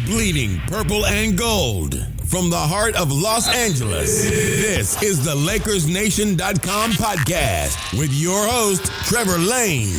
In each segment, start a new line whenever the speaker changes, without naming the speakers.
Bleeding purple and gold. From the heart of Los Angeles, this is the LakersNation.com podcast with your host, Trevor Lane.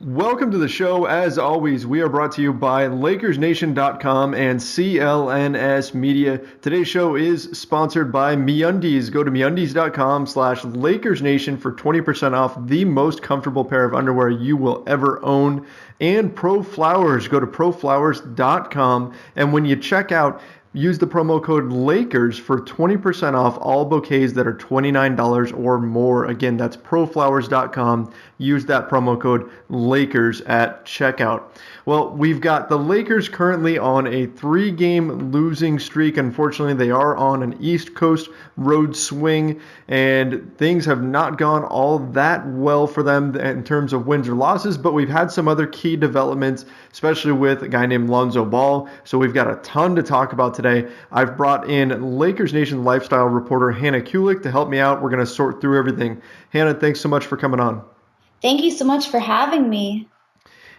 Welcome to the show. As always, we are brought to you by LakersNation.com and CLNS Media. Today's show is sponsored by MeUndies. Go to MeUndies.com/LakersNation for 20% off the most comfortable pair of underwear you will ever own. And Pro Flowers. Go to proflowers.com, and when you check out, use the promo code LAKERS for 20% off all bouquets that are $29 or more. Again, that's proflowers.com. Use that promo code LAKERS at checkout. Well, we've got the Lakers currently on a 3-game losing streak. Unfortunately, they are on an East Coast road swing, and things have not gone all that well for them in terms of wins or losses, but we've had some other key developments, especially with a guy named Lonzo Ball. So we've got a ton to talk about today. I've brought in Lakers Nation lifestyle reporter Hannah Kulik to help me out. We're going to sort through everything. Hannah, thanks so much for coming on.
Thank you so much for having me.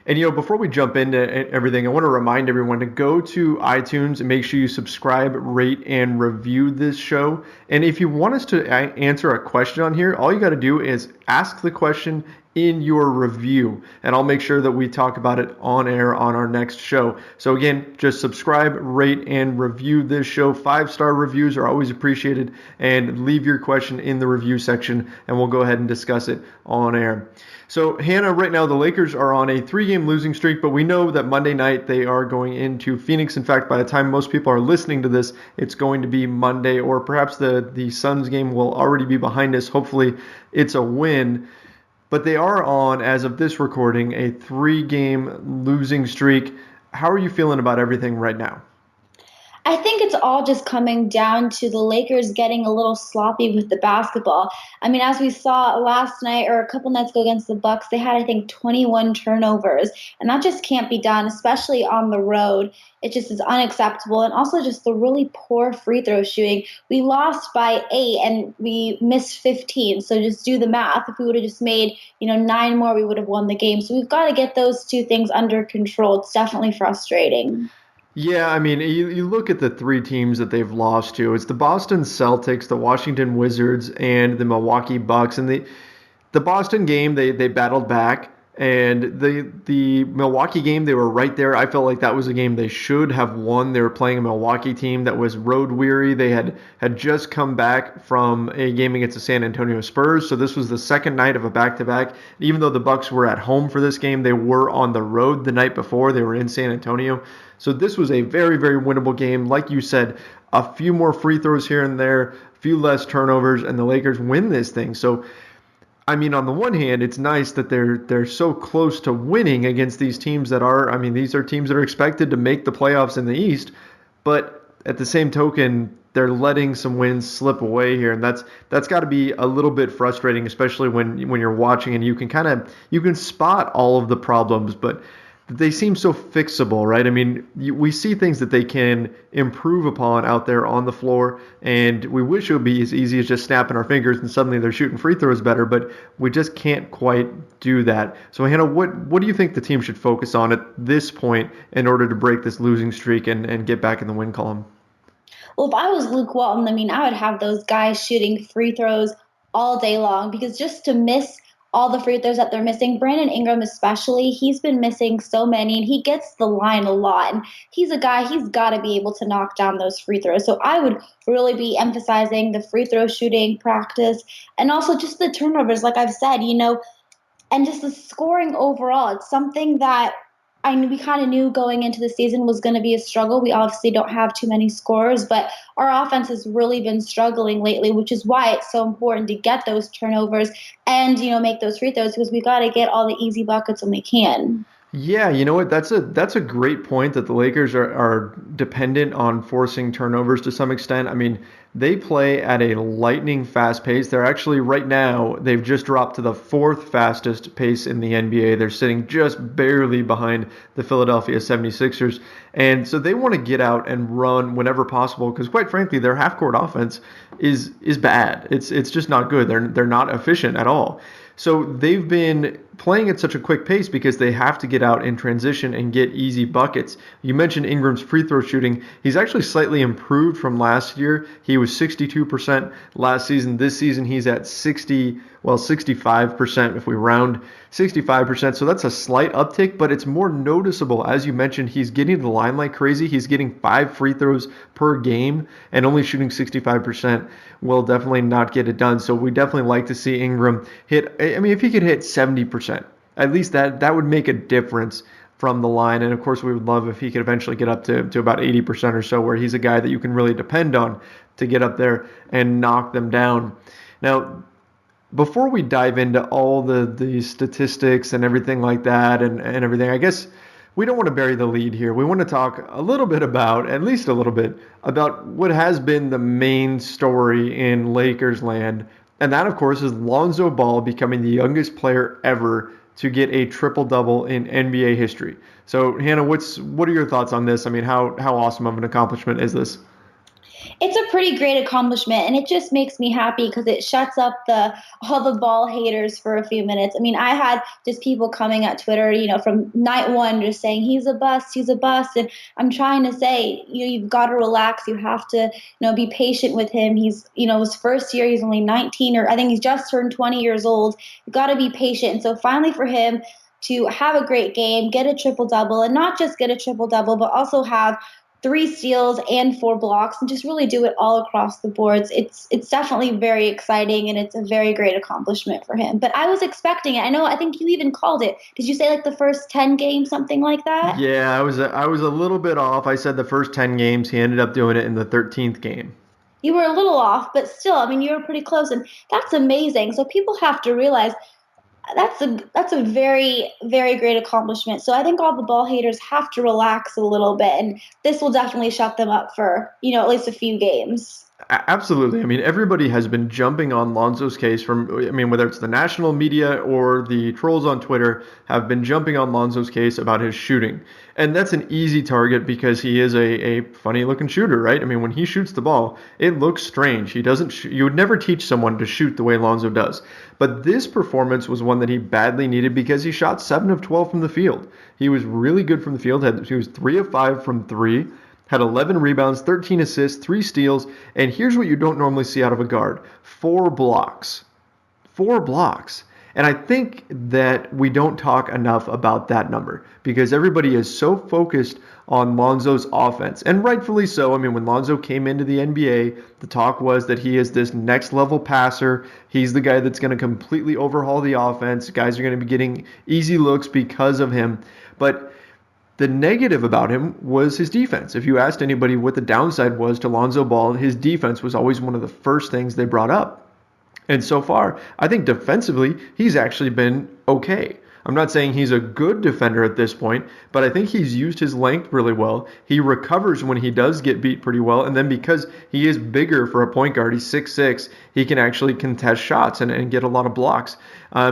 And, before we jump into everything, I want to remind everyone to go to iTunes and make sure you subscribe, rate, and review this show. And if you want us to answer a question on here, all you got to do is ask the question in your review, and I'll make sure that we talk about it on air on our next show. So again, just subscribe, rate, and review this show. 5-star reviews are always appreciated, and leave your question in the review section, and we'll go ahead and discuss it on air. So, Hannah, right now the Lakers are on a 3-game losing streak, but we know that Monday night they are going into Phoenix. In fact, by the time most people are listening to this, it's going to be Monday, or perhaps the Suns game will already be behind us. Hopefully it's a win. But they are on, as of this recording, a 3-game losing streak. How are you feeling about everything right now?
I think it's all just coming down to the Lakers getting a little sloppy with the basketball. I mean, as we saw last night or a couple nights ago against the Bucks, they had, I think, 21 turnovers. And that just can't be done, especially on the road. It just is unacceptable. And also just the really poor free throw shooting. We lost by 8 and we missed 15. So just do the math. If we would have just made, 9 more, we would have won the game. So we've got to get those two things under control. It's definitely frustrating.
Yeah, I mean, you look at the 3 teams that they've lost to. It's the Boston Celtics, the Washington Wizards, and the Milwaukee Bucks. And the Boston game, they battled back. And the Milwaukee game, they were right there. I felt like that was a game they should have won. They were playing a Milwaukee team that was road weary. They had just come back from a game against the San Antonio Spurs. So this was the second night of a back-to-back. Even though the Bucks were at home for this game, they were on the road the night before. They were in San Antonio. So this was a very, very winnable game. Like you said, a few more free throws here and there, a few less turnovers, and the Lakers win this thing. So, I mean, on the one hand, it's nice that they're so close to winning against these teams that are, I mean, these are teams that are expected to make the playoffs in the East. But at the same token, they're letting some wins slip away here, and that's got to be a little bit frustrating, especially when you're watching and you can spot all of the problems, but they seem so fixable, right? I mean, we see things that they can improve upon out there on the floor, and we wish it would be as easy as just snapping our fingers and suddenly they're shooting free throws better, but we just can't quite do that. So, Hannah, what do you think the team should focus on at this point in order to break this losing streak and get back in the win column?
Well, if I was Luke Walton, I would have those guys shooting free throws all day long, because just to miss all the free throws that they're missing, Brandon Ingram especially, he's been missing so many, and he gets the line a lot. And he's a guy, he's got to be able to knock down those free throws. So I would really be emphasizing the free throw shooting practice, and also just the turnovers, like I've said, and just the scoring overall. It's something that we kind of knew going into the season was going to be a struggle. We obviously don't have too many scorers, but our offense has really been struggling lately, which is why it's so important to get those turnovers and, make those free throws, because we got to get all the easy buckets when we can.
Yeah, you know what? That's a great point that the Lakers are dependent on forcing turnovers to some extent. I mean, they play at a lightning fast pace. They're actually right now, they've just dropped to the 4th fastest pace in the NBA. They're sitting just barely behind the Philadelphia 76ers. And so they want to get out and run whenever possible, because quite frankly, their half-court offense is bad. It's just not good. They're not efficient at all. So they've been playing at such a quick pace because they have to get out in transition and get easy buckets. You mentioned Ingram's free throw shooting. He's actually slightly improved from last year. He was 62% last season. This season he's at 65% if we round 65%. So that's a slight uptick, but it's more noticeable. As you mentioned, he's getting to the line like crazy. He's getting 5 free throws per game and only shooting 65% will definitely not get it done. So we definitely like to see Ingram hit. I mean, if he could hit 70%, at least that would make a difference from the line. And of course, we would love if he could eventually get up to about 80% or so, where he's a guy that you can really depend on to get up there and knock them down. Now, before we dive into all the statistics and everything like that and everything, I guess we don't want to bury the lead here. We want to talk a little bit about, at least a little bit, about what has been the main story in Lakers land. And that, of course, is Lonzo Ball becoming the youngest player ever to get a triple-double in NBA history. So, Hannah, what are your thoughts on this? I mean, how awesome of an accomplishment is this?
It's a pretty great accomplishment, and it just makes me happy because it shuts up all the Ball haters for a few minutes. I mean, I had just people coming at Twitter, from night one, just saying he's a bust, and I'm trying to say, you've got to relax. You have to, be patient with him. He's, his first year, he's only 19, or I think he's just turned 20 years old. You've got to be patient. And so finally, for him to have a great game, get a triple double, and not just get a triple double, but also have 3 steals and 4 blocks, and just really do it all across the boards. It's definitely very exciting, and it's a very great accomplishment for him. But I was expecting it. I think you even called it. Did you say like the first 10 games, something like that?
Yeah, I was a little bit off. I said the first 10 games. He ended up doing it in the 13th game.
You were a little off, but still, you were pretty close, and that's amazing. So people have to realize that's a very, very great accomplishment. So I think all the Ball haters have to relax a little bit, and this will definitely shut them up for, at least a few games.
Absolutely. I mean, everybody has been jumping on Lonzo's case whether it's the national media or the trolls on Twitter have been jumping on Lonzo's case about his shooting. And that's an easy target because he is a funny looking shooter, right? I mean, when he shoots the ball, it looks strange. He doesn't, you would never teach someone to shoot the way Lonzo does. But this performance was one that he badly needed because he shot 7 of 12 from the field. He was really good from the field. He was 3 of 5 from 3. Had 11 rebounds, 13 assists, 3 steals, and here's what you don't normally see out of a guard: 4 blocks. 4 blocks. And I think that we don't talk enough about that number because everybody is so focused on Lonzo's offense, and rightfully so. I mean, when Lonzo came into the NBA, the talk was that he is this next level passer. He's the guy that's going to completely overhaul the offense. Guys are going to be getting easy looks because of him. But the negative about him was his defense. If you asked anybody what the downside was to Lonzo Ball, his defense was always one of the first things they brought up. And so far, I think defensively, he's actually been okay. I'm not saying he's a good defender at this point, but I think he's used his length really well. He recovers when he does get beat pretty well, and then because he is bigger for a point guard, he's 6'6", he can actually contest shots and get a lot of blocks.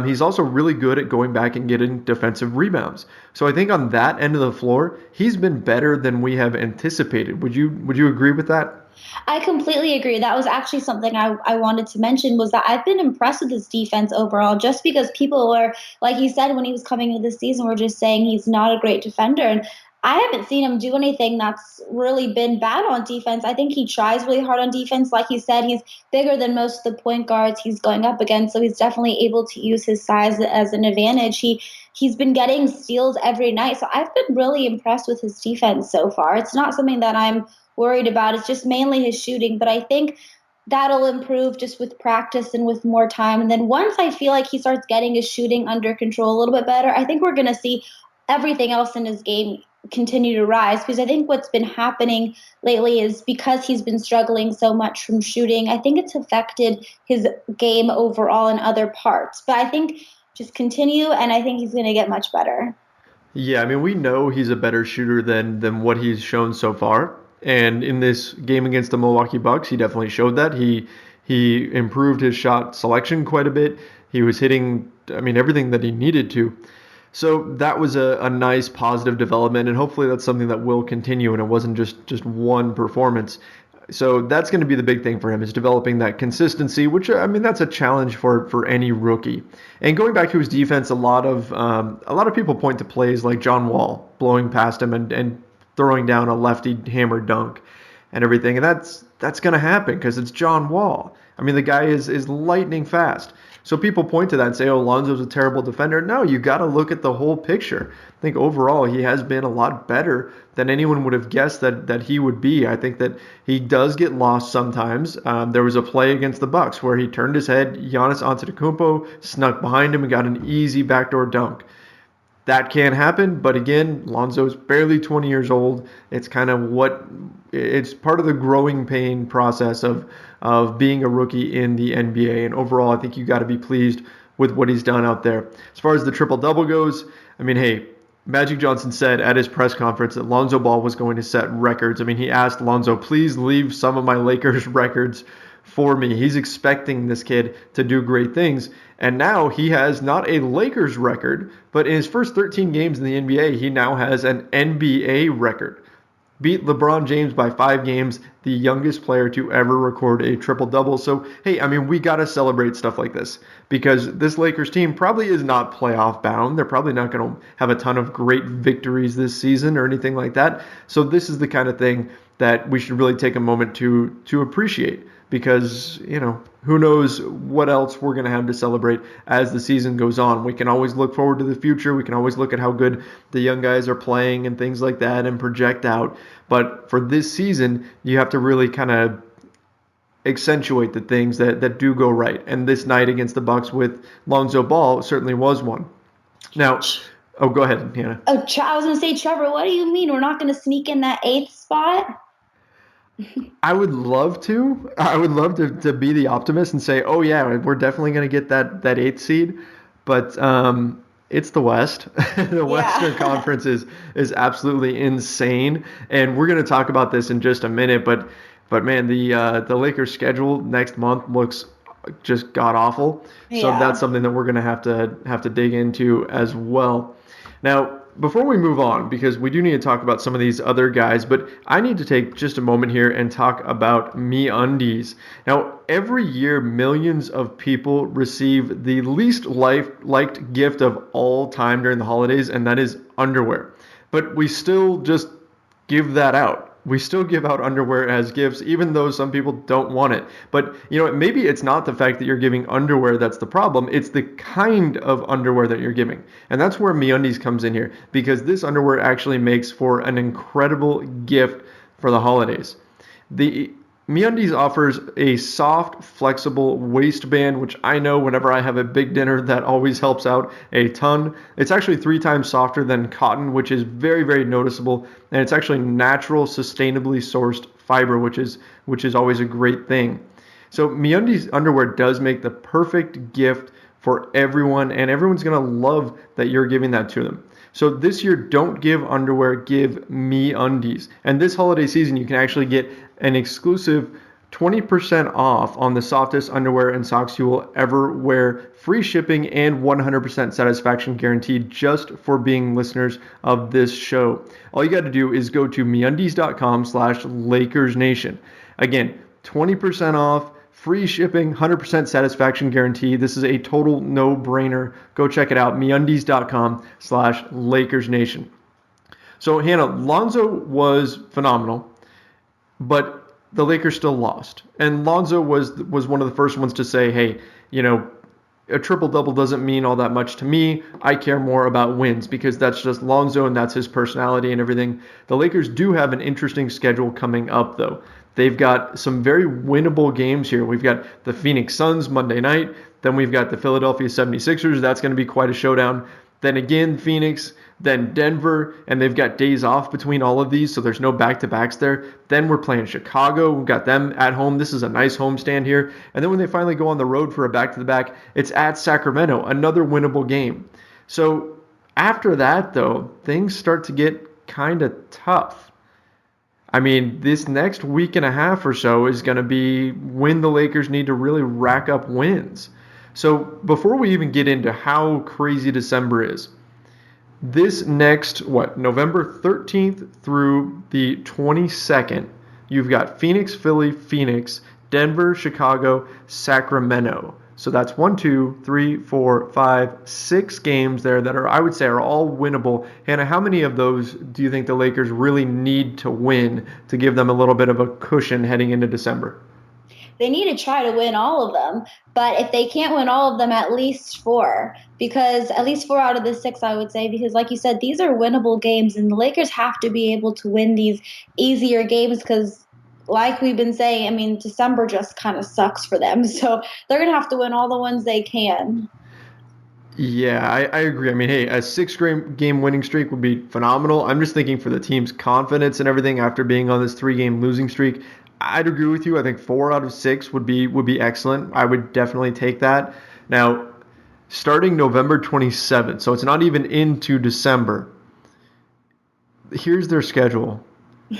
He's also really good at going back and getting defensive rebounds. So I think on that end of the floor, he's been better than we have anticipated. Would you agree with that?
I completely agree. That was actually something I wanted to mention, was that I've been impressed with his defense overall, just because people were, like you said, when he was coming into the season, were just saying he's not a great defender. And I haven't seen him do anything that's really been bad on defense. I think he tries really hard on defense. Like you said, he's bigger than most of the point guards he's going up against, so he's definitely able to use his size as an advantage. He's been getting steals every night, so I've been really impressed with his defense so far. It's not something that I'm worried about. It's just mainly his shooting, but I think that'll improve just with practice and with more time. And then once I feel like he starts getting his shooting under control a little bit better, I think we're going to see everything else in his game continue to rise, because I think what's been happening lately is because he's been struggling so much from shooting, I think it's affected his game overall in other parts. But I think just continue, and I think he's going to get much better.
Yeah, I mean, we know he's a better shooter than what he's shown so far. And in this game against the Milwaukee Bucks, he definitely showed that. He improved his shot selection quite a bit. He was hitting, everything that he needed to. So that was a nice positive development, and hopefully that's something that will continue, and it wasn't just one performance. So that's going to be the big thing for him, is developing that consistency, which, I mean, that's a challenge for any rookie. And going back to his defense, a lot of people point to plays like John Wall blowing past him and throwing down a lefty hammer dunk and everything. And that's going to happen because it's John Wall. I mean, the guy is lightning fast. So people point to that and say, oh, Lonzo's a terrible defender. No, you got to look at the whole picture. I think overall he has been a lot better than anyone would have guessed that he would be. I think that he does get lost sometimes. There was a play against the Bucks where he turned his head, Giannis Antetokounmpo snuck behind him and got an easy backdoor dunk. That can happen, but again, Lonzo's barely 20 years old. It's kind of it's part of the growing pain process of being a rookie in the NBA. And overall, I think you got to be pleased with what he's done out there. As far as the triple-double goes, I mean, hey, Magic Johnson said at his press conference that Lonzo Ball was going to set records. I mean, he asked Lonzo, please leave some of my Lakers records for me. He's expecting this kid to do great things. And now he has not a Lakers record, but in his first 13 games in the NBA, he now has an NBA record. Beat LeBron James by 5 games, the youngest player to ever record a triple-double. So, hey, I mean, we got to celebrate stuff like this because this Lakers team probably is not playoff bound. They're probably not going to have a ton of great victories this season or anything like that. So this is the kind of thing that we should really take a moment to appreciate because, you know, who knows what else we're going to have to celebrate as the season goes on. We can always look forward to the future. We can always look at how good the young guys are playing and things like that and project out. But for this season, you have to really kind of accentuate the things that do go right. And this night against the Bucks with Lonzo Ball certainly was one. Now, oh, go ahead, Hannah.
Oh, I was going to say, Trevor, what do you mean we're not going to sneak in that 8th spot?
I would love to. I would love to be the optimist and say, oh, yeah, we're definitely going to get that 8th seed. But it's the West. The Western Conference is absolutely insane. And we're going to talk about this in just a minute. But man, the Lakers' schedule next month looks just god-awful. Yeah. So that's something that we're going to have to dig into as well. Now, before we move on, because we do need to talk about some of these other guys, but I need to take just a moment here and talk about MeUndies. Now, every year, millions of people receive the least liked gift of all time during the holidays, and that is underwear. But we still just give that out. We still give out underwear as gifts, even though some people don't want it. But, you know, maybe it's not the fact that you're giving underwear that's the problem. It's the kind of underwear that you're giving. And that's where MeUndies comes in here, because this underwear actually makes for an incredible gift for the holidays. The MeUndies offers a soft, flexible waistband, which I know whenever I have a big dinner, that always helps out a ton. It's actually 3 times softer than cotton, which is very, very noticeable. And it's actually natural, sustainably sourced fiber, which is always a great thing. So MeUndies underwear does make the perfect gift for everyone, and everyone's going to love that you're giving that to them. So this year, don't give underwear, give MeUndies. And this holiday season, you can actually get an exclusive 20% off on the softest underwear and socks you will ever wear, free shipping, and 100% satisfaction guaranteed just for being listeners of this show. All you got to do is go to MeUndies.com/LakersNation. Again, 20% off, free shipping, 100% satisfaction guarantee. This is a total no-brainer. Go check it out, MeUndies.com/LakersNation. So, Hannah, Lonzo was phenomenal, but the Lakers still lost. And Lonzo was one of the first ones to say, hey, you know, a triple-double doesn't mean all that much to me. I care more about wins because that's just Lonzo and that's his personality and everything. The Lakers do have an interesting schedule coming up, though. They've got some very winnable games here. We've got the Phoenix Suns Monday night. Then we've got the Philadelphia 76ers. That's going to be quite a showdown. Then again, Phoenix, then Denver, and they've got days off between all of these, so there's no back-to-backs there. Then we're playing Chicago. We've got them at home. This is a nice homestand here. And then when they finally go on the road for a back-to-back, it's at Sacramento, another winnable game. So after that, though, things start to get kind of tough. I mean, this next week and a half or so is going to be when the Lakers need to really rack up wins. So before we even get into how crazy December is, this next, November 13th through the 22nd, you've got Phoenix, Philly, Phoenix, Denver, Chicago, Sacramento. So that's 1, 2, 3, 4, 5, 6 games there that I would say are all winnable. Hannah, how many of those do you think the Lakers really need to win to give them a little bit of a cushion heading into December?
They need to try to win all of them. But if they can't win all of them, at least 4. Because at least 4 out of the 6, I would say. Because like you said, these are winnable games. And the Lakers have to be able to win these easier games because like we've been saying, I mean, December just kind of sucks for them. So they're going to have to win all the ones they can.
Yeah, I agree. I mean, hey, a 6-game winning streak would be phenomenal. I'm just thinking for the team's confidence and everything after being on this 3-game losing streak. I'd agree with you. I think 4 out of 6 would be excellent. I would definitely take that. Now, starting November 27th, so it's not even into December. Here's their schedule.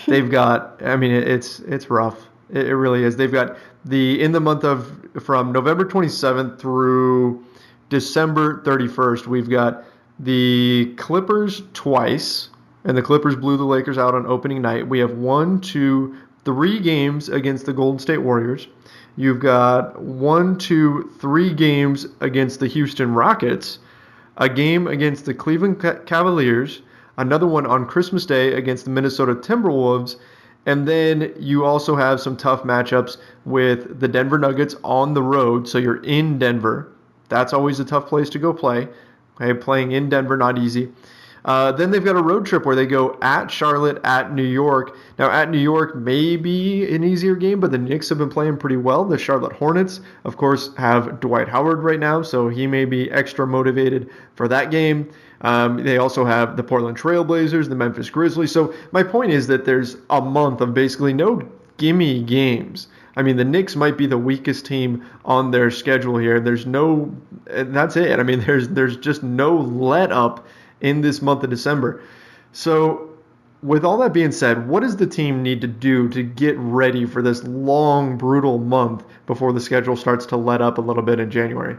They've got, I mean, it's rough. It really is. They've got in the month of, from November 27th through December 31st, we've got the Clippers twice, and the Clippers blew the Lakers out on opening night. We have 1, 2, 3 games against the Golden State Warriors. You've got 1, 2, 3 games against the Houston Rockets, a game against the Cleveland Cavaliers, another one on Christmas Day against the Minnesota Timberwolves, and then you also have some tough matchups with the Denver Nuggets on the road. So you're in Denver. That's always a tough place to go play. Okay, playing in Denver, not easy. Then they've got a road trip where they go at Charlotte, at New York. Now, at New York may be an easier game, but the Knicks have been playing pretty well. The Charlotte Hornets, of course, have Dwight Howard right now, so he may be extra motivated for that game. They also have the Portland Trail Blazers, the Memphis Grizzlies. So my point is that there's a month of basically no gimme games. I mean, the Knicks might be the weakest team on their schedule here. That's it. I mean, there's just no let up in this month of December. So with all that being said, what does the team need to do to get ready for this long, brutal month before the schedule starts to let up a little bit in January?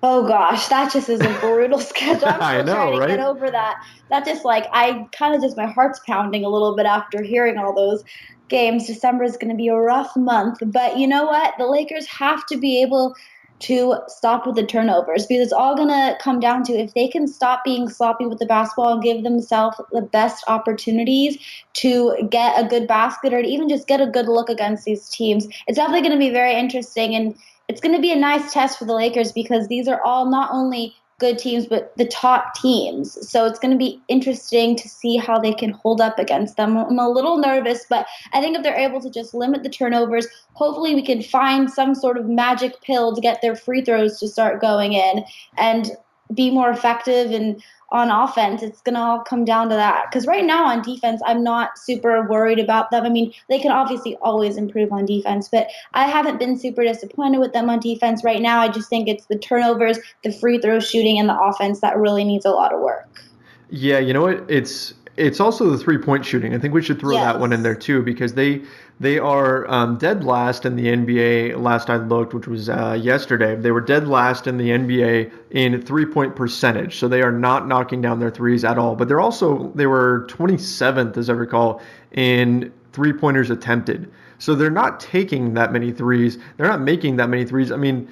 Oh gosh, that just is a brutal schedule. I'm
I
still
know,
trying to
right?
get over that. That just I kind of just my heart's pounding a little bit after hearing all those games. December is going to be a rough month, but you know what? The Lakers have to be able to stop with the turnovers because it's all going to come down to if they can stop being sloppy with the basketball and give themselves the best opportunities to get a good basket or to even just get a good look against these teams. It's definitely going to be very interesting, and it's going to be a nice test for the Lakers because these are all not only good teams, but the top teams. So it's going to be interesting to see how they can hold up against them. I'm a little nervous, but I think if they're able to just limit the turnovers, hopefully we can find some sort of magic pill to get their free throws to start going in and be more effective and on offense. It's going to all come down to that. Because right now on defense, I'm not super worried about them. I mean, they can obviously always improve on defense, but I haven't been super disappointed with them on defense right now. I just think it's the turnovers, the free throw shooting, and the offense that really needs a lot of work.
Yeah, you know what? It's also the 3-point shooting. I think we should throw that one in there too because they are dead last in the NBA. Last I looked, which was yesterday, they were dead last in the NBA in 3-point percentage. So they are not knocking down their threes at all. But they were 27th, as I recall, in 3-pointers attempted. So they're not taking that many threes. They're not making that many threes. I mean,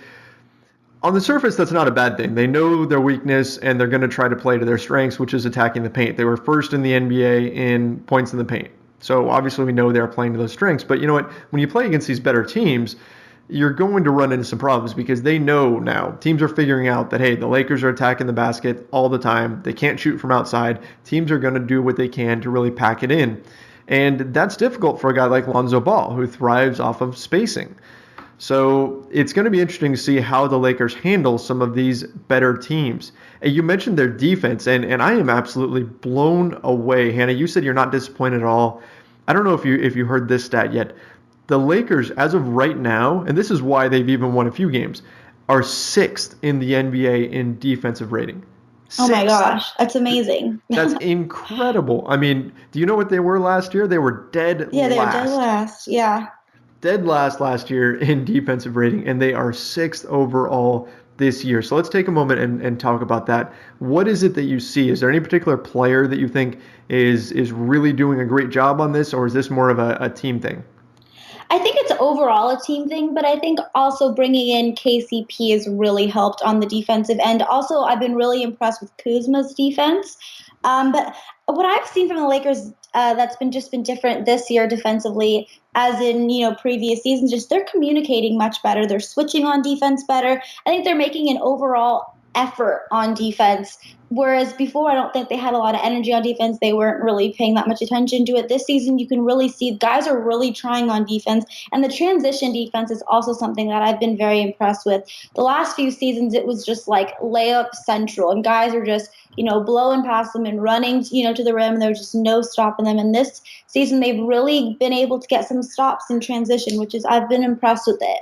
on the surface, that's not a bad thing. They know their weakness, and they're going to try to play to their strengths, which is attacking the paint. They were first in the NBA in points in the paint. So obviously we know they're playing to those strengths. But you know what? When you play against these better teams, you're going to run into some problems because they know now. Teams are figuring out that, hey, the Lakers are attacking the basket all the time. They can't shoot from outside. Teams are going to do what they can to really pack it in. And that's difficult for a guy like Lonzo Ball, who thrives off of spacing. So it's going to be interesting to see how the Lakers handle some of these better teams. And you mentioned their defense, and I am absolutely blown away. Hannah, you said you're not disappointed at all. I don't know if you heard this stat yet. The Lakers, as of right now, and this is why they've even won a few games, are 6th in the NBA in defensive rating. 6th.
Oh my gosh, that's amazing.
That's incredible. I mean, do you know what they were last year? They were dead last.
Yeah, they were dead last. Yeah.
Dead last year in defensive rating, and they are 6th overall this year. So let's take a moment and talk about that. What is it that you see? Is there any particular player that you think is really doing a great job on this, or is this more of a team thing?
I think it's overall a team thing, but I think also bringing in KCP has really helped on the defensive end. Also, I've been really impressed with Kuzma's defense. But what I've seen from the Lakers that's been different this year defensively, as in previous seasons, just they're communicating much better. They're switching on defense better. I think they're making an overall effort on defense. Whereas before, I don't think they had a lot of energy on defense. They weren't really paying that much attention to it. This season, you can really see guys are really trying on defense. And the transition defense is also something that I've been very impressed with. The last few seasons, it was just like layup central. And guys are just, blowing past them and running, to the rim. And there was just no stopping them. And this season, they've really been able to get some stops in transition, I've been impressed with it.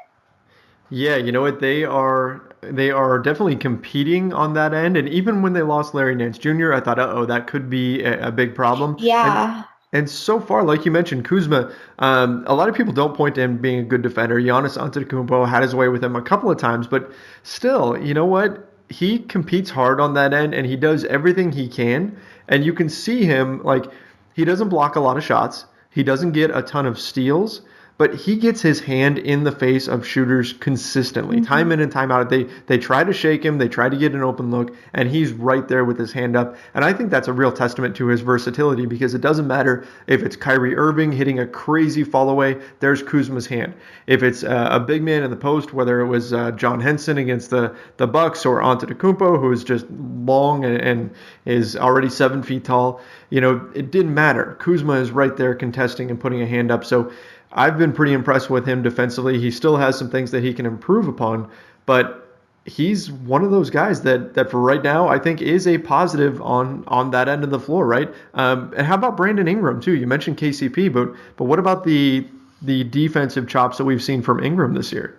Yeah, you know what? They are definitely competing on that end. And even when they lost Larry Nance Jr., I thought, oh, that could be a big problem.
Yeah.
And so far, like you mentioned, Kuzma, a lot of people don't point to him being a good defender. Giannis Antetokounmpo had his way with him a couple of times, but still, you know what? He competes hard on that end, and he does everything he can. And you can see him, like, he doesn't block a lot of shots. He doesn't get a ton of steals, but he gets his hand in the face of shooters consistently, time in and time out. They try to shake him, they try to get an open look, and he's right there with his hand up. And I think that's a real testament to his versatility, because it doesn't matter if it's Kyrie Irving hitting a crazy fall away, there's Kuzma's hand. If it's a big man in the post, whether it was John Henson against the Bucks or Antetokounmpo, who is just long and is already 7 feet tall, it didn't matter. Kuzma is right there contesting and putting a hand up. So I've been pretty impressed with him defensively. He still has some things that he can improve upon, but he's one of those guys that for right now I think is a positive on that end of the floor, right? And how about Brandon Ingram too? You mentioned KCP, but what about the defensive chops that we've seen from Ingram this year?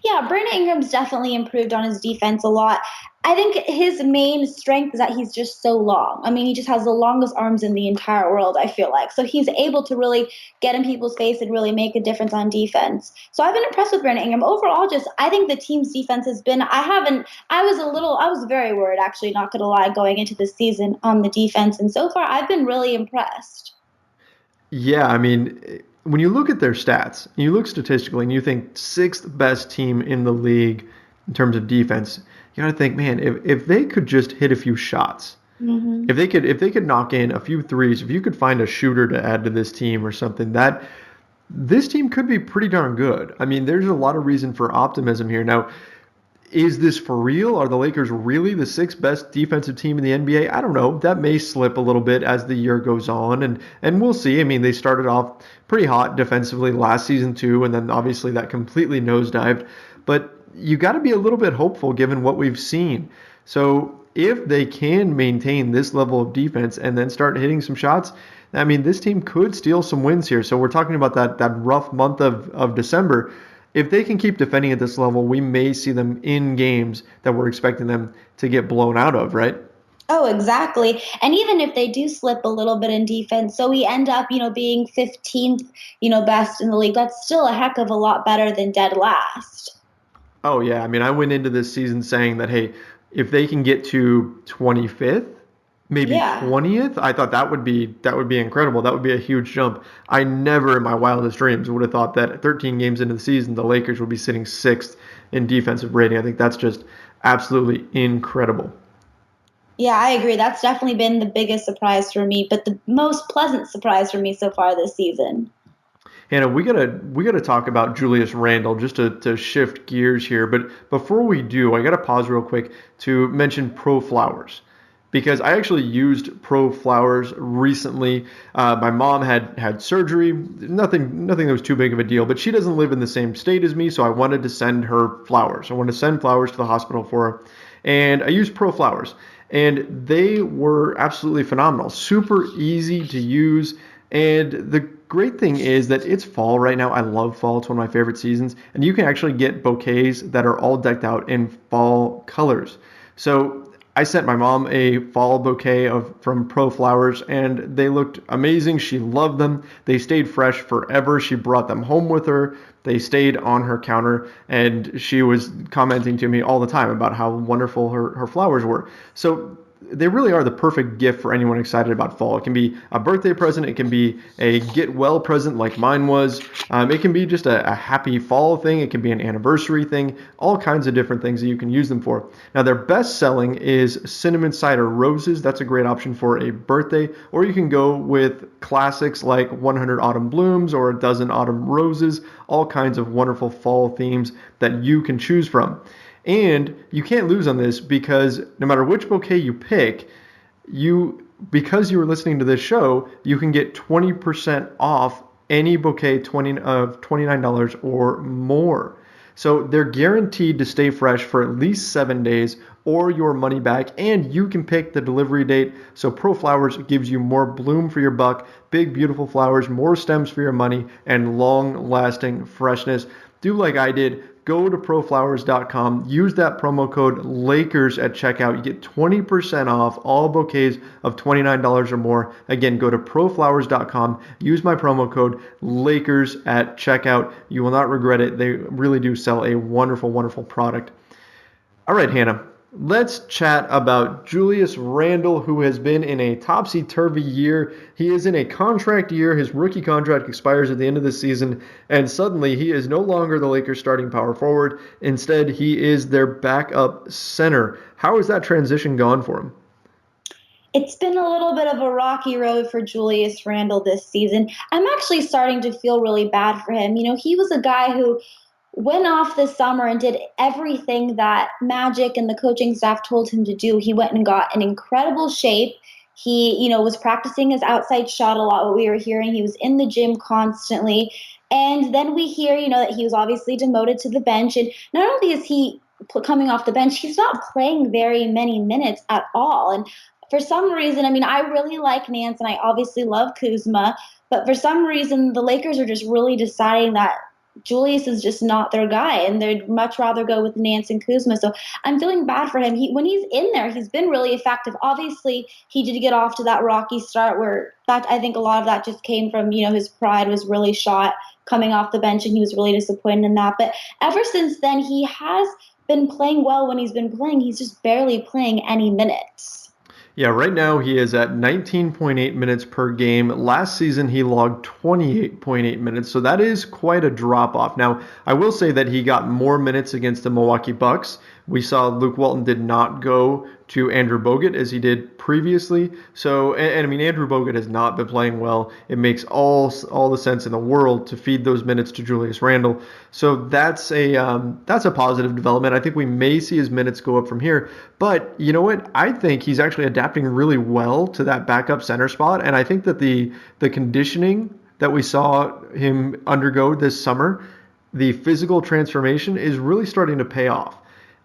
Yeah, Brandon Ingram's definitely improved on his defense a lot. I think his main strength is that he's just so long. I mean, he just has the longest arms in the entire world, I feel like. So he's able to really get in people's face and really make a difference on defense. So I've been impressed with Brandon Ingram. Overall, I think the team's defense has been, I was very worried, actually, not going to lie, going into the season on the defense. And so far, I've been really impressed.
Yeah, I mean, when you look at their stats, you look statistically, and you think sixth best team in the league in terms of defense, you got to think, man, if they could just hit a few shots, if they could knock in a few threes, if you could find a shooter to add to this team or something, that this team could be pretty darn good. I mean, there's a lot of reason for optimism here. Now, is this for real? Are the Lakers really the sixth best defensive team in the NBA? I don't know. That may slip a little bit as the year goes on, and we'll see. I mean, they started off pretty hot defensively last season too, and then obviously that completely nosedived. But you got to be a little bit hopeful given what we've seen. So if they can maintain this level of defense and then start hitting some shots, I mean, this team could steal some wins here. So we're talking about that rough month of December. If they can keep defending at this level, we may see them in games that we're expecting them to get blown out of, right?
Oh, exactly. And even if they do slip a little bit in defense, so we end up, being 15th, best in the league, that's still a heck of a lot better than dead last.
Oh, yeah. I mean, I went into this season saying that, hey, if they can get to 25th, maybe 20th, I thought that would be incredible. That would be a huge jump. I never in my wildest dreams would have thought that 13 games into the season, the Lakers would be sitting sixth in defensive rating. I think that's just absolutely incredible.
Yeah, I agree. That's definitely been the biggest surprise for me, but the most pleasant surprise for me so far this season.
Hannah, we gotta talk about Julius Randle just to shift gears here. But before we do, I gotta pause real quick to mention Pro Flowers, because I actually used Pro Flowers recently. My mom had surgery, nothing that was too big of a deal, but she doesn't live in the same state as me, so I wanted to send her flowers. I wanted to send flowers to the hospital for her, and I used Pro Flowers, and they were absolutely phenomenal, super easy to use. And the great thing is that it's fall right now. I love fall. It's one of my favorite seasons. And you can actually get bouquets that are all decked out in fall colors. So I sent my mom a fall bouquet from Pro Flowers, and they looked amazing. She loved them. They stayed fresh forever. She brought them home with her. They stayed on her counter, and she was commenting to me all the time about how wonderful her flowers were. So they really are the perfect gift for anyone excited about fall. It can be a birthday present. It can be a get well present like mine was. It can be just a happy fall thing. It can be an anniversary thing. All kinds of different things that you can use them for. Now, their best selling is cinnamon cider roses. That's a great option for a birthday. Or you can go with classics like 100 autumn blooms or a dozen autumn roses. All kinds of wonderful fall themes that you can choose from. And you can't lose on this because no matter which bouquet you pick, because you were listening to this show, you can get 20% off any bouquet of $29 or more. So they're guaranteed to stay fresh for at least 7 days or your money back, and you can pick the delivery date. So Pro Flowers gives you more bloom for your buck, big beautiful flowers, more stems for your money, and long-lasting freshness. Do like I did. Go to proflowers.com, use that promo code Lakers at checkout. You get 20% off all bouquets of $29 or more. Again, go to proflowers.com, use my promo code Lakers at checkout. You will not regret it. They really do sell a wonderful, wonderful product. All right, Hannah, let's chat about Julius Randle, who has been in a topsy-turvy year. He is in a contract year. His rookie contract expires at the end of the season, and suddenly he is no longer the Lakers' starting power forward. Instead, he is their backup center. How has that transition gone for him?
It's been a little bit of a rocky road for Julius Randle this season. I'm actually starting to feel really bad for him. He was a guy who went off this summer and did everything that Magic and the coaching staff told him to do. He went and got in incredible shape. He, was practicing his outside shot a lot, what we were hearing. He was in the gym constantly. And then we hear, that he was obviously demoted to the bench. And not only is he coming off the bench, he's not playing very many minutes at all. And for some reason, I really like Nance and I obviously love Kuzma. But for some reason, the Lakers are just really deciding that Julius is just not their guy, and they'd much rather go with Nance and Kuzma. So I'm feeling bad for him. When he's in there, he's been really effective. Obviously, he did get off to that rocky start where I think a lot of that just came from, his pride was really shot coming off the bench, and he was really disappointed in that. But ever since then, he has been playing well when he's been playing. He's just barely playing any minutes.
Yeah, right now he is at 19.8 minutes per game. Last season he logged 28.8 minutes, so that is quite a drop off. Now, I will say that he got more minutes against the Milwaukee Bucks. We saw Luke Walton did not go to Andrew Bogut as he did previously. So, and Andrew Bogut has not been playing well. It makes all the sense in the world to feed those minutes to Julius Randle. So that's a positive development. I think we may see his minutes go up from here. But you know what? I think he's actually adapting really well to that backup center spot. And I think that the conditioning that we saw him undergo this summer, the physical transformation is really starting to pay off.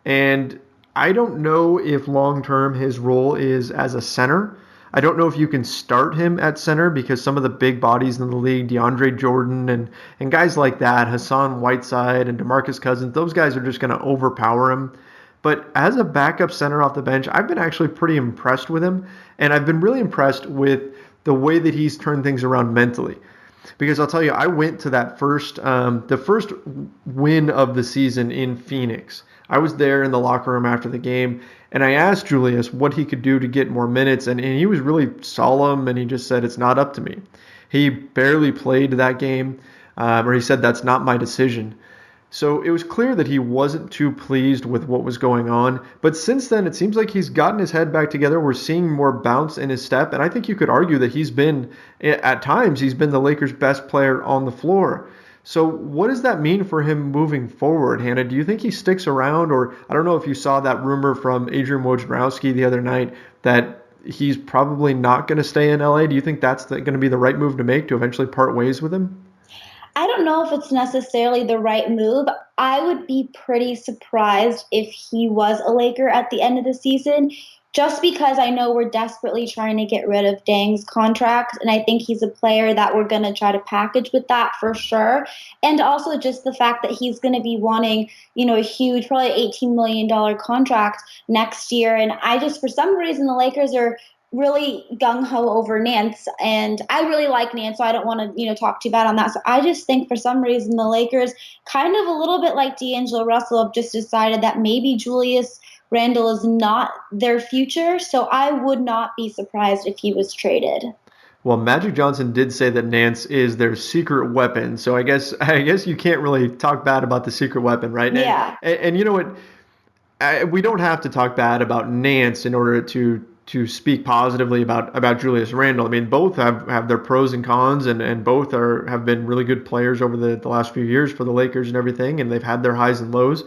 And I don't know if long-term his role is as a center. I don't know if you can start him at center because some of the big bodies in the league, DeAndre Jordan and guys like that, Hassan Whiteside and DeMarcus Cousins, those guys are just going to overpower him. But as a backup center off the bench, I've been actually pretty impressed with him. And I've been really impressed with the way that he's turned things around mentally. Because I'll tell you, I went to the first win of the season in Phoenix. I was there in the locker room after the game, and I asked Julius what he could do to get more minutes, and he was really solemn, and he just said, it's not up to me. He barely played that game, or he said, that's not my decision. So it was clear that he wasn't too pleased with what was going on. But since then, it seems like he's gotten his head back together. We're seeing more bounce in his step, and I think you could argue that at times, he's been the Lakers' best player on the floor. So what does that mean for him moving forward, Hannah? Do you think he sticks around? Or I don't know if you saw that rumor from Adrian Wojnarowski the other night that he's probably not going to stay in LA. Do you think that's going to be the right move to make to eventually part ways with him?
I don't know if it's necessarily the right move. I would be pretty surprised if he was a Laker at the end of the season, just because I know we're desperately trying to get rid of Dang's contract, and I think he's a player that we're going to try to package with that for sure. And also just the fact that he's going to be wanting, a huge, probably $18 million contract next year. And I just, for some reason, the Lakers are really gung-ho over Nance, and I really like Nance, so I don't want to, talk too bad on that. So I just think for some reason the Lakers, kind of a little bit like D'Angelo Russell, have just decided that maybe Julius Randle is not their future, so I would not be surprised if he was traded.
Well, Magic Johnson did say that Nance is their secret weapon, so I guess you can't really talk bad about the secret weapon, right?
Yeah.
And you know what? We don't have to talk bad about Nance in order to speak positively about Julius Randle. I mean, both have their pros and cons, and both have been really good players over the last few years for the Lakers and everything, and they've had their highs and lows.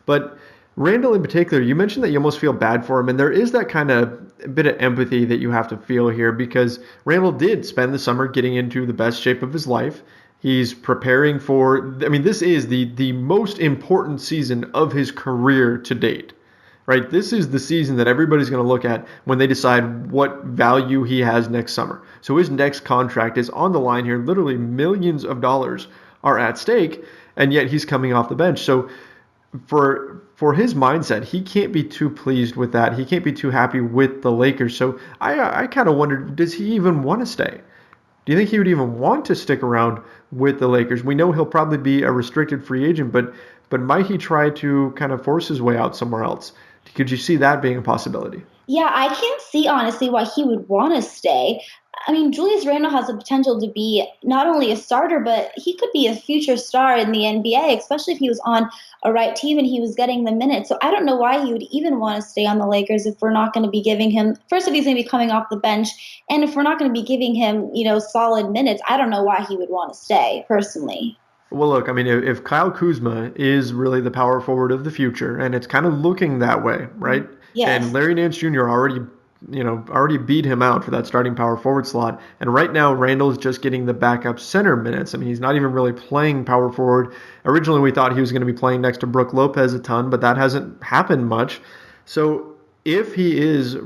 But Randle in particular, you mentioned that you almost feel bad for him, and there is that kind of bit of empathy that you have to feel here because Randle did spend the summer getting into the best shape of his life. He's preparing for, this is the most important season of his career to date, right? This is the season that everybody's going to look at when they decide what value he has next summer. So his next contract is on the line here. Literally millions of dollars are at stake, and yet he's coming off the bench. So for his mindset, he can't be too pleased with that. He can't be too happy with the Lakers. So I kind of wondered, does he even want to stay? Do you think he would even want to stick around with the Lakers? We know he'll probably be a restricted free agent, but might he try to kind of force his way out somewhere else? Could you see that being a possibility?
Yeah, I can't see honestly why he would want to stay. Julius Randle has the potential to be not only a starter, but he could be a future star in the NBA, especially if he was on a right team and he was getting the minutes. So I don't know why he would even want to stay on the Lakers if we're not going to be giving him, first, if he's going to be coming off the bench, and if we're not going to be giving him, solid minutes, I don't know why he would want to stay, personally.
Well, look, if Kyle Kuzma is really the power forward of the future, and it's kind of looking that way, right?
Yes.
And Larry Nance Jr. already beat him out for that starting power forward slot. And right now, Randle is just getting the backup center minutes. He's not even really playing power forward. Originally, we thought he was going to be playing next to Brook Lopez a ton, but that hasn't happened much. So if he is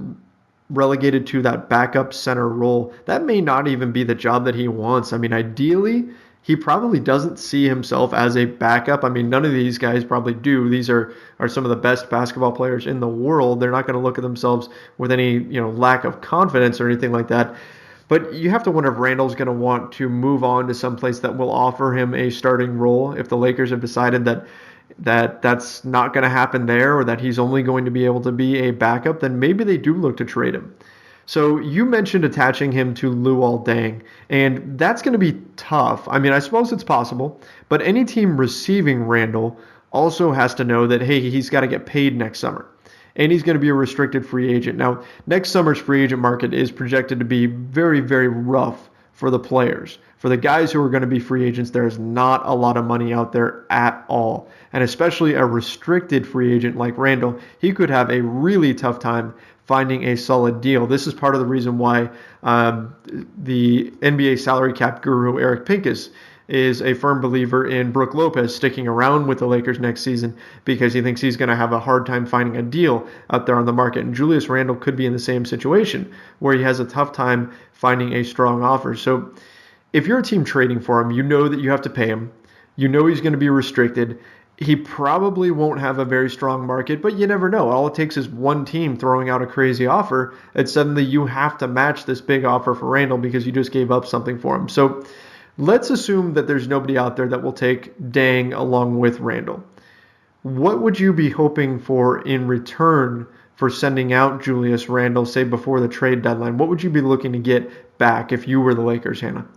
relegated to that backup center role, that may not even be the job that he wants. Ideally, he probably doesn't see himself as a backup. None of these guys probably do. These are some of the best basketball players in the world. They're not going to look at themselves with any, lack of confidence or anything like that. But you have to wonder if Randle's going to want to move on to someplace that will offer him a starting role. If the Lakers have decided that's not going to happen there, or that he's only going to be able to be a backup, then maybe they do look to trade him. So you mentioned attaching him to Luol Deng, and that's going to be tough. I suppose it's possible, but any team receiving Randle also has to know that, hey, he's got to get paid next summer, and he's going to be a restricted free agent. Now, next summer's free agent market is projected to be very, very rough for the players. For the guys who are going to be free agents, there's not a lot of money out there at all. And especially a restricted free agent like Randle, he could have a really tough time finding a solid deal. This is part of the reason why the NBA salary cap guru Eric Pincus is a firm believer in Brook Lopez sticking around with the Lakers next season, because he thinks he's going to have a hard time finding a deal out there on the market. And Julius Randle could be in the same situation where he has a tough time finding a strong offer. So if you're a team trading for him, you know that you have to pay him. You know he's going to be restricted. He probably won't have a very strong market, but you never know. All it takes is one team throwing out a crazy offer, and suddenly you have to match this big offer for Randle because you just gave up something for him. So let's assume that there's nobody out there that will take Deng along with Randle. What would you be hoping for in return for sending out Julius Randle, say, before the trade deadline? What would you be looking to get back if you were the Lakers, Hannah?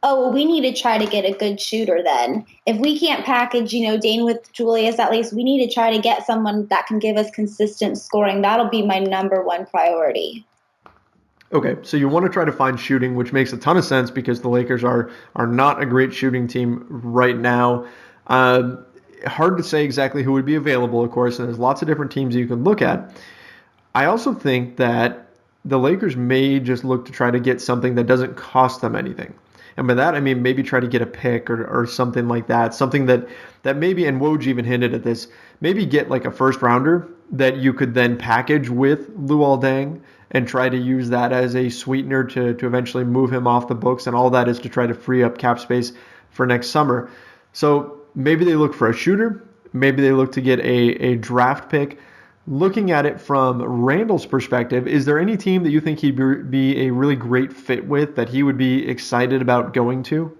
Oh, well, we need to try to get a good shooter then. If we can't package, Dane with Julius, at least we need to try to get someone that can give us consistent scoring. That'll be my number one priority.
Okay, so you want to try to find shooting, which makes a ton of sense because the Lakers are not a great shooting team right now. Hard to say exactly who would be available, of course, and there's lots of different teams you can look at. I also think that the Lakers may just look to try to get something that doesn't cost them anything. And by that, I mean maybe try to get a pick or something like that. Something that maybe, and Woj even hinted at this, maybe get like a first rounder that you could then package with Luol Deng and try to use that as a sweetener to eventually move him off the books, and all that is to try to free up cap space for next summer. So maybe they look for a shooter, maybe they look to get a draft pick. Looking at it from Randle's perspective, is there any team that you think he'd be a really great fit with, that he would be excited about going to?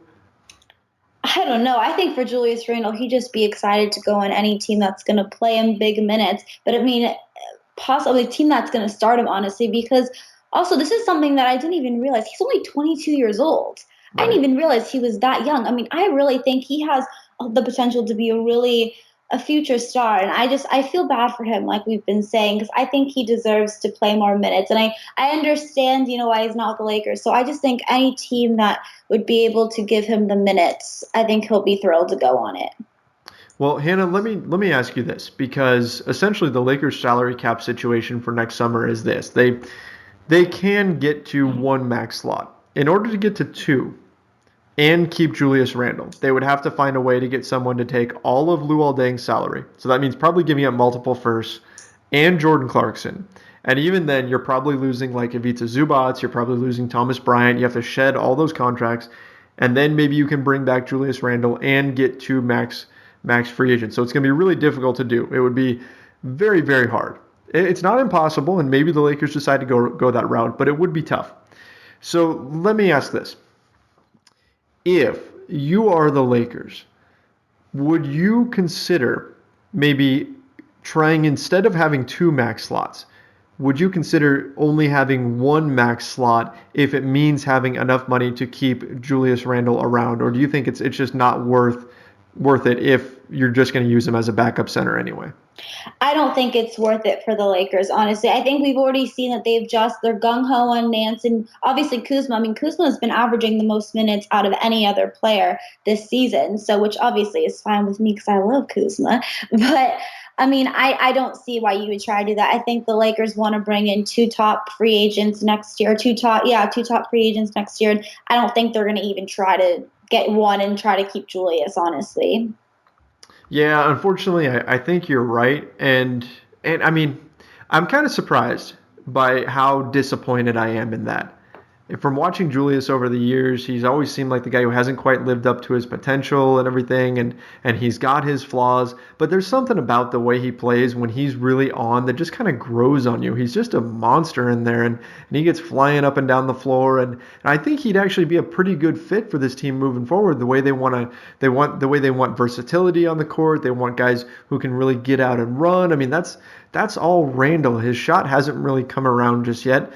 I don't know. I think for Julius Randle, he'd just be excited to go on any team that's going to play him big minutes. But I mean, possibly a team that's going to start him, honestly, because also this is something that I didn't even realize. He's only 22 years old. Right. I didn't even realize he was that young. I mean, I really think he has the potential to be a future star, and I feel bad for him, like we've been saying, because I think he deserves to play more minutes, and I understand why he's not with the Lakers. So I just think any team that would be able to give him the minutes, I think he'll be thrilled to go on it.
Well, Hannah, let me ask you this, because essentially the Lakers salary cap situation for next summer is this: they can get to one max slot. In order to get to two and keep Julius Randle, they would have to find a way to get someone to take all of Luol Deng's salary. So that means probably giving up multiple firsts and Jordan Clarkson. And even then, you're probably losing like Ivica Zubac, you're probably losing Thomas Bryant. You have to shed all those contracts. And then maybe you can bring back Julius Randle and get two max free agents. So it's going to be really difficult to do. It would be very, very hard. It's not impossible, and maybe the Lakers decide to go that route, but it would be tough. So let me ask this. If you are the Lakers, would you consider maybe trying, instead of having two max slots, would you consider only having one max slot if it means having enough money to keep Julius Randle around? Or do you think it's just not worth it if you're just going to use him as a backup center anyway?
I don't think it's worth it for the Lakers, honestly. I think we've already seen that they're gung-ho on Nance, and obviously Kuzma. I mean, Kuzma has been averaging the most minutes out of any other player this season, so which obviously is fine with me because I love Kuzma. But, I mean, I don't see why you would try to do that. I think the Lakers want to bring in two top free agents next year, two top free agents next year. I don't think they're going to even try to get one and try to keep Julius, honestly.
Yeah, unfortunately, I think you're right. And I mean, I'm kind of surprised by how disappointed I am in that. From watching Julius over the years, he's always seemed like the guy who hasn't quite lived up to his potential and everything, and he's got his flaws. But there's something about the way he plays when he's really on that just kind of grows on you. He's just a monster in there, and he gets flying up and down the floor. And I think he'd actually be a pretty good fit for this team moving forward. The way they want versatility on the court. They want guys who can really get out and run. I mean, that's all Randle. His shot hasn't really come around just yet.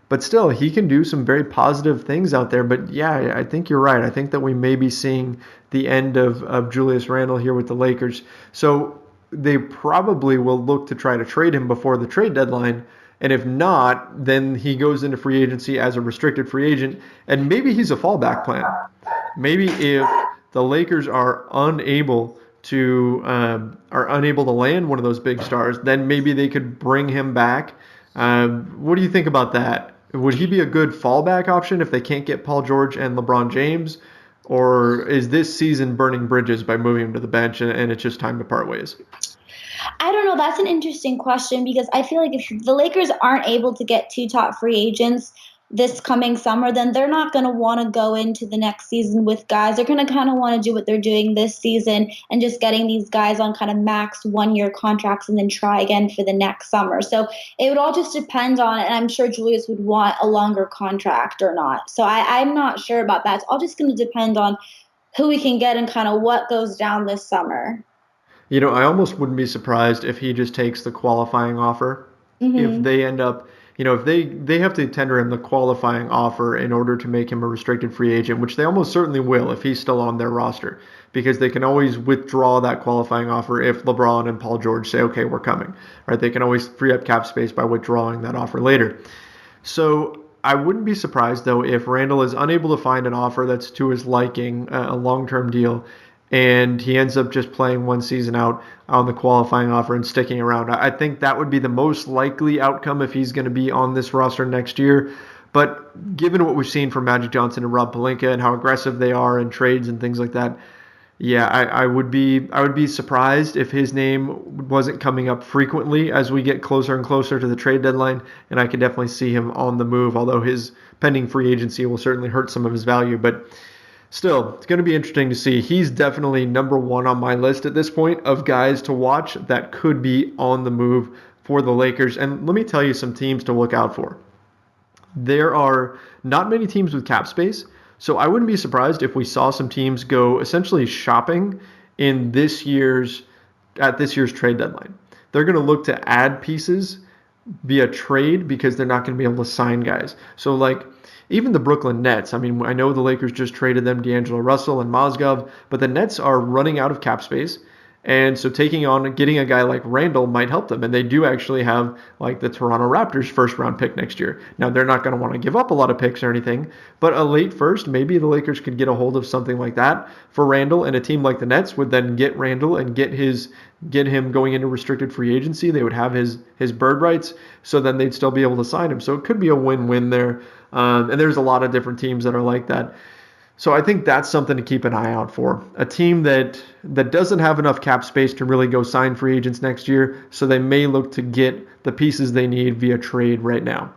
But still, he can do some very positive things out there. But yeah, I think you're right. I think that we may be seeing the end of Julius Randle here with the Lakers. So they probably will look to try to trade him before the trade deadline. And if not, then he goes into free agency as a restricted free agent. And maybe he's a fallback plan. Maybe if the Lakers are unable to land one of those big stars, then maybe they could bring him back. What do you think about that? Would he be a good fallback option if they can't get Paul George and LeBron James? Or is this season burning bridges by moving him to the bench and it's just time to part ways?
I don't know. That's an interesting question, because I feel like if the Lakers aren't able to get two top free agents this coming summer, then they're not going to want to go into the next season with guys. They're going to kind of want to do what they're doing this season and just getting these guys on kind of max 1-year contracts and then try again for the next summer. So it would all just depend on, and I'm sure Julius would want a longer contract or not. So I'm not sure about that. It's all just going to depend on who we can get and kind of what goes down this summer.
I almost wouldn't be surprised if he just takes the qualifying offer. Mm-hmm. If they end up, if they have to tender him the qualifying offer in order to make him a restricted free agent, which they almost certainly will if he's still on their roster, because they can always withdraw that qualifying offer if LeBron and Paul George say, okay, we're coming. Right? They can always free up cap space by withdrawing that offer later. So I wouldn't be surprised, though, if Randle is unable to find an offer that's to his liking, a long-term deal, and he ends up just playing one season out on the qualifying offer and sticking around. I think that would be the most likely outcome if he's going to be on this roster next year. But given what we've seen from Magic Johnson and Rob Pelinka and how aggressive they are in trades and things like that, Yeah, I would be surprised if his name wasn't coming up frequently as we get closer and closer to the trade deadline, and I could definitely see him on the move, although his pending free agency will certainly hurt some of his value. But still, it's going to be interesting to see. He's definitely number one on my list at this point of guys to watch that could be on the move for the Lakers. And let me tell you some teams to look out for. There are not many teams with cap space, so I wouldn't be surprised if we saw some teams go essentially shopping in this year's trade deadline. They're going to look to add pieces via trade because they're not going to be able to sign guys. So like even the Brooklyn Nets, I mean, I know the Lakers just traded them D'Angelo Russell and Mozgov, but the Nets are running out of cap space. And so getting a guy like Randle might help them. And they do actually have like the Toronto Raptors first round pick next year. Now they're not going to want to give up a lot of picks or anything, but a late first, maybe the Lakers could get a hold of something like that for Randle, and a team like the Nets would then get Randle and get him going into restricted free agency. They would have his bird rights, so then they'd still be able to sign him. So it could be a win-win there. And there's a lot of different teams that are like that. So I think that's something to keep an eye out for. A team that doesn't have enough cap space to really go sign free agents next year, so they may look to get the pieces they need via trade right now.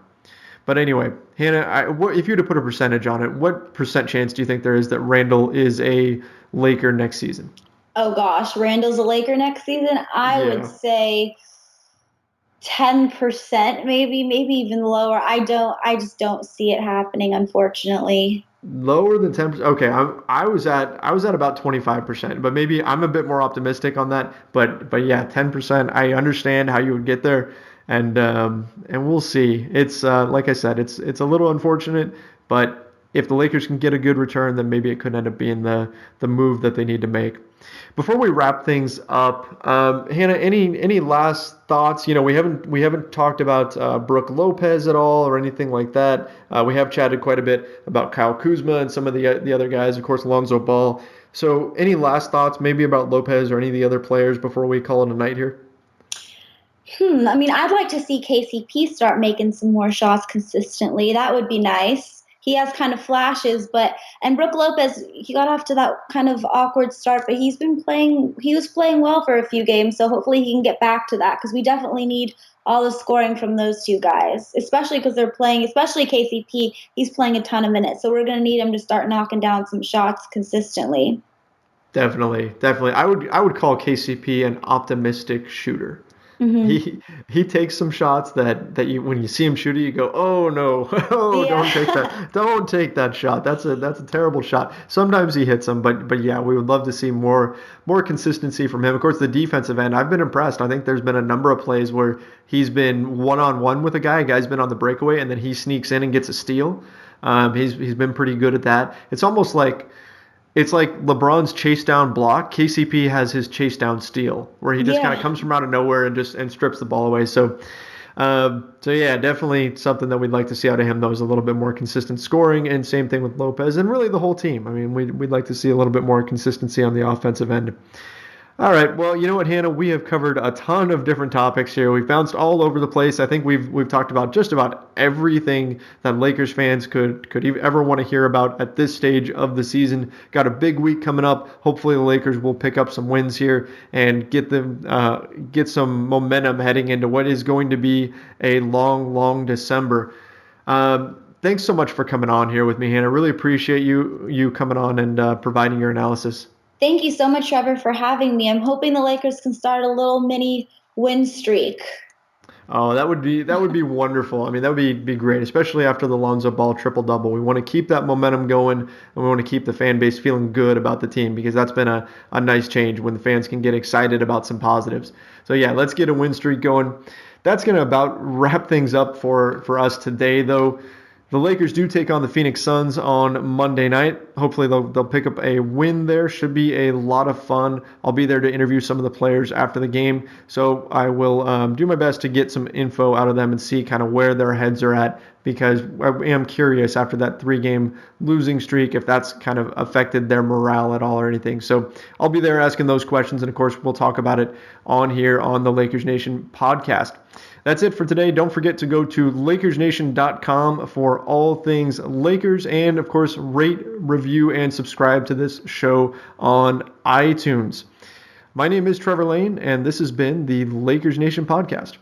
But anyway, Hannah, if you were to put a percentage on it, what percent chance do you think there is that Randle is a Laker next season?
Oh gosh, Randle's a Laker next season? I would say 10%, maybe even lower. I just don't see it happening, unfortunately.
Lower than 10%. Okay, I was at about 25%, but maybe I'm a bit more optimistic on that. But yeah, 10%. I understand how you would get there, and we'll see. It's like I said, it's a little unfortunate, but if the Lakers can get a good return, then maybe it could end up being the move that they need to make. Before we wrap things up, Hannah, any last thoughts? You know, we haven't talked about Brook Lopez at all or anything like that. We have chatted quite a bit about Kyle Kuzma and some of the other guys, of course, Lonzo Ball. So, any last thoughts maybe about Lopez or any of the other players before we call it a night here?
I mean, I'd like to see KCP start making some more shots consistently. That would be nice. He has kind of flashes, and Brook Lopez, he got off to that kind of awkward start, but he was playing well for a few games, so hopefully he can get back to that, because we definitely need all the scoring from those two guys, especially because they're playing, especially KCP, he's playing a ton of minutes, so we're going to need him to start knocking down some shots consistently.
Definitely. I would call KCP an optimistic shooter.
Mm-hmm.
He takes some shots that you, when you see him shoot it, you go, oh no, don't take that shot. That's a terrible shot. Sometimes he hits them, but yeah, we would love to see more consistency from him. Of course, the defensive end, I've been impressed. I think there's been a number of plays where he's been one-on-one with a guy's been on the breakaway, and then he sneaks in and gets a steal. He's been pretty good at that. It's almost like LeBron's chase down block. KCP has his chase down steal, where he just kind of comes from out of nowhere and strips the ball away. So yeah, definitely something that we'd like to see out of him, though, is a little bit more consistent scoring, and same thing with Lopez and really the whole team. I mean, we'd like to see a little bit more consistency on the offensive end. All right, well, you know what, Hannah? We have covered a ton of different topics here. We've bounced all over the place. I think we've talked about just about everything that Lakers fans could ever want to hear about at this stage of the season. Got a big week coming up. Hopefully, the Lakers will pick up some wins here and get some momentum heading into what is going to be a long December. Thanks so much for coming on here with me, Hannah. Really appreciate you coming on and providing your analysis.
Thank you so much, Trevor, for having me. I'm hoping the Lakers can start a little mini win streak.
Oh, that would be wonderful. I mean, that would be great, especially after the Lonzo Ball triple-double. We want to keep that momentum going, and we want to keep the fan base feeling good about the team, because that's been a nice change when the fans can get excited about some positives. So yeah, let's get a win streak going. That's going to about wrap things up for us today, though. The Lakers do take on the Phoenix Suns on Monday night. Hopefully they'll pick up a win there. Should be a lot of fun. I'll be there to interview some of the players after the game. So I will do my best to get some info out of them and see kind of where their heads are at, because I am curious after that 3-game losing streak if that's kind of affected their morale at all or anything. So I'll be there asking those questions, and of course we'll talk about it on here on the Lakers Nation podcast. That's it for today. Don't forget to go to LakersNation.com for all things Lakers, and of course rate, review, review, and subscribe to this show on iTunes. My name is Trevor Lane, and this has been the Lakers Nation podcast.